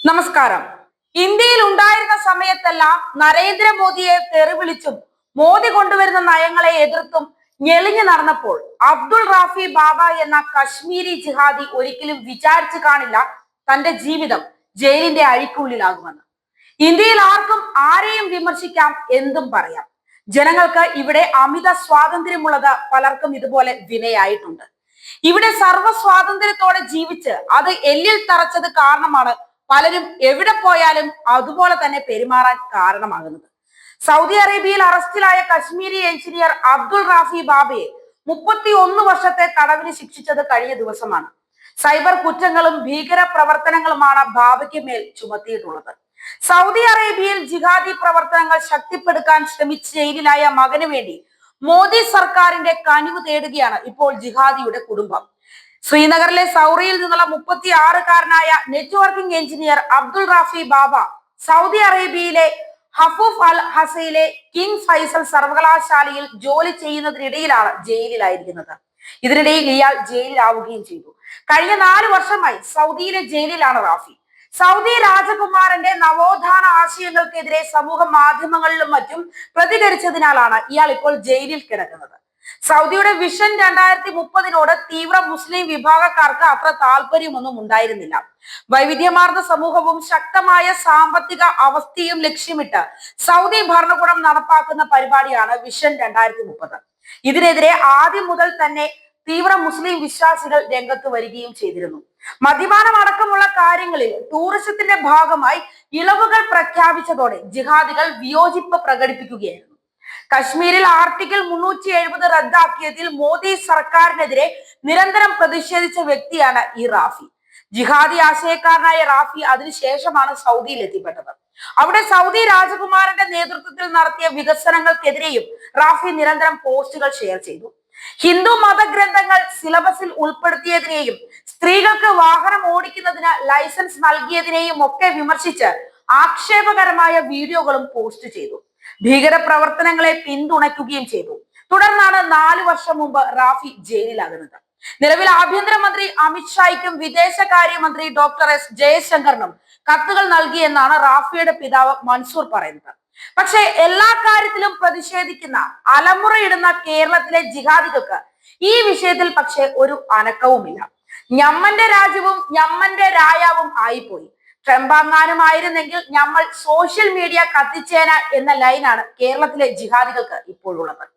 നമസ്കാരം. ഇന്ത്യയിൽ ഉണ്ടായിരുന്ന സമയത്തെല്ലാം നരേന്ദ്രമോദിയെ തെറിവിളിച്ചും മോദി കൊണ്ടുവരുന്ന നയങ്ങളെ എതിർത്തും ഞെളിഞ്ഞു നടന്നപ്പോൾ അബ്ദുൾ റാഫി ബാബ എന്ന കശ്മീരി ജിഹാദി ഒരിക്കലും വിചാരിച്ചു കാണില്ല തന്റെ ജീവിതം ജയിലിന്റെ അഴിക്കുള്ളിലാകുമെന്ന്. ഇന്ത്യയിൽ ആർക്കും ആരെയും വിമർശിക്കാം, എന്തും പറയാം. ജനങ്ങൾക്ക് ഇവിടെ അമിത സ്വാതന്ത്ര്യമുള്ളത് പലർക്കും ഇതുപോലെ വിനയായിട്ടുണ്ട്. ഇവിടെ സർവ്വ സ്വാതന്ത്ര്യത്തോടെ ജീവിച്ച് അത് എല്ലിൽ തറച്ചത് കാരണമാണ് പലരും എവിടെ പോയാലും അതുപോലെ തന്നെ പെരുമാറാൻ കാരണമാകുന്നത്. സൗദി അറേബ്യയിൽ അറസ്റ്റിലായ കശ്മീരി എഞ്ചിനീയർ അബ്ദുൾ റാഫി ബാബയെ 31 വർഷത്തെ തടവിന് ശിക്ഷിച്ചത് കഴിഞ്ഞ ദിവസമാണ്. സൈബർ കുറ്റങ്ങളും ഭീകര പ്രവർത്തനങ്ങളുമാണ് ബാബയ്ക്ക് മേൽ ചുമത്തിയിട്ടുള്ളത്. സൗദി അറേബ്യയിൽ ജിഹാദി പ്രവർത്തനങ്ങൾ ശക്തിപ്പെടുത്താൻ ശ്രമിച്ച് ജയിലിലായ മകന് വേണ്ടി മോദി സർക്കാരിന്റെ കനിവ് തേടുകയാണ് ഇപ്പോൾ ജിഹാദിയുടെ കുടുംബം. ശ്രീനഗറിലെ സൗറിയിൽ നിന്നുള്ള 36-കാരനായ നെറ്റ്വർക്കിംഗ് എഞ്ചിനീയർ അബ്ദുൾ റാഫി ബാബ സൗദി അറേബ്യയിലെ ഹഫൂഫ് അൽ ഹസയിലെ കിങ് ഫൈസൽ സർവകലാശാലയിൽ ജോലി ചെയ്യുന്നതിനിടയിലാണ് ജയിലിലായിരിക്കുന്നത്. ഇതിനിടയിൽ ഇയാൾ ജയിലിലാവുകയും ചെയ്തു. കഴിഞ്ഞ 4 വർഷമായി സൗദിയിലെ ജയിലിലാണ് റാഫി. സൗദി രാജകുമാരന്റെ നവോത്ഥാന ആശയങ്ങൾക്കെതിരെ സമൂഹ മാധ്യമങ്ങളിലും മറ്റും പ്രതികരിച്ചതിനാലാണ് ഇയാൾ ഇപ്പോൾ ജയിലിൽ കിടക്കുന്നത്. സൗദിയുടെ വിഷൻ 2030 തീവ്ര മുസ്ലിം വിഭാഗക്കാർക്ക് അത്ര താല്പര്യമൊന്നും ഉണ്ടായിരുന്നില്ല. വൈവിധ്യമാർന്ന സമൂഹവും ശക്തമായ സാമ്പത്തിക അവസ്ഥയും ലക്ഷ്യമിട്ട് സൗദി ഭരണകൂടം നടപ്പാക്കുന്ന പരിപാടിയാണ് വിഷൻ 2030. ഇതിനെതിരെ ആദ്യം മുതൽ തന്നെ തീവ്ര മുസ്ലിം വിശ്വാസികൾ രംഗത്ത് വരികയും ചെയ്തിരുന്നു. മദ്യപാനം അടക്കമുള്ള കാര്യങ്ങളിൽ ടൂറിസത്തിന്റെ ഭാഗമായി ഇളവുകൾ പ്രഖ്യാപിച്ചതോടെ ജിഹാദികൾ വിയോജിപ്പ് പ്രകടിപ്പിക്കുകയായിരുന്നു. കശ്മീരിൽ ആർട്ടിക്കിൾ 370 റദ്ദാക്കിയതിൽ മോദി സർക്കാരിനെതിരെ നിരന്തരം പ്രതിഷേധിച്ച വ്യക്തിയാണ് ഈ റാഫി. ജിഹാദി ആശയക്കാരനായ റാഫി അതിനുശേഷമാണ് സൗദിയിൽ എത്തിപ്പെട്ടത്. അവിടെ സൗദി രാജകുമാരന്റെ നേതൃത്വത്തിൽ നടത്തിയ വികസനങ്ങൾക്കെതിരെയും റാഫി നിരന്തരം പോസ്റ്റുകൾ ഷെയർ ചെയ്തു. ഹിന്ദു മതഗ്രന്ഥങ്ങൾ സിലബസിൽ ഉൾപ്പെടുത്തിയതിനെയും സ്ത്രീകൾക്ക് വാഹനം ഓടിക്കുന്നതിന് ലൈസൻസ് നൽകിയതിനെയും ഒക്കെ വിമർശിച്ച് ആക്ഷേപകരമായ വീഡിയോകളും പോസ്റ്റ് ചെയ്തു. ഭീകര പ്രവർത്തനങ്ങളെ പിന്തുണയ്ക്കുകയും ചെയ്തു. തുടർന്നാണ് 4 വർഷം മുമ്പ് റാഫി ജയിലിലാകുന്നത്. നിലവിൽ ആഭ്യന്തരമന്ത്രി അമിത്ഷായ്ക്കും വിദേശകാര്യമന്ത്രി ഡോക്ടർ എസ് ജയശങ്കറിനും കത്തുകൾ നൽകിയെന്നാണ് റാഫിയുടെ പിതാവ് മൻസൂർ പറയുന്നത്. പക്ഷേ എല്ലാ കാര്യത്തിലും പ്രതിഷേധിക്കുന്ന അലമുറയിടുന്ന കേരളത്തിലെ ജിഹാദികൾക്ക് ഈ വിഷയത്തിൽ പക്ഷേ ഒരു അനക്കവുമില്ല. ഞമ്മന്റെ രാജ്യവും ഞമ്മന്റെ രായാവും ആയിപ്പോയി. ട്രംപാങ്ങാനും ആയിരുന്നെങ്കിൽ നമ്മൾ സോഷ്യൽ മീഡിയ കത്തിച്ചേന എന്ന ലൈനാണ് കേരളത്തിലെ ജിഹാദികൾക്ക് ഇപ്പോഴുള്ളത്.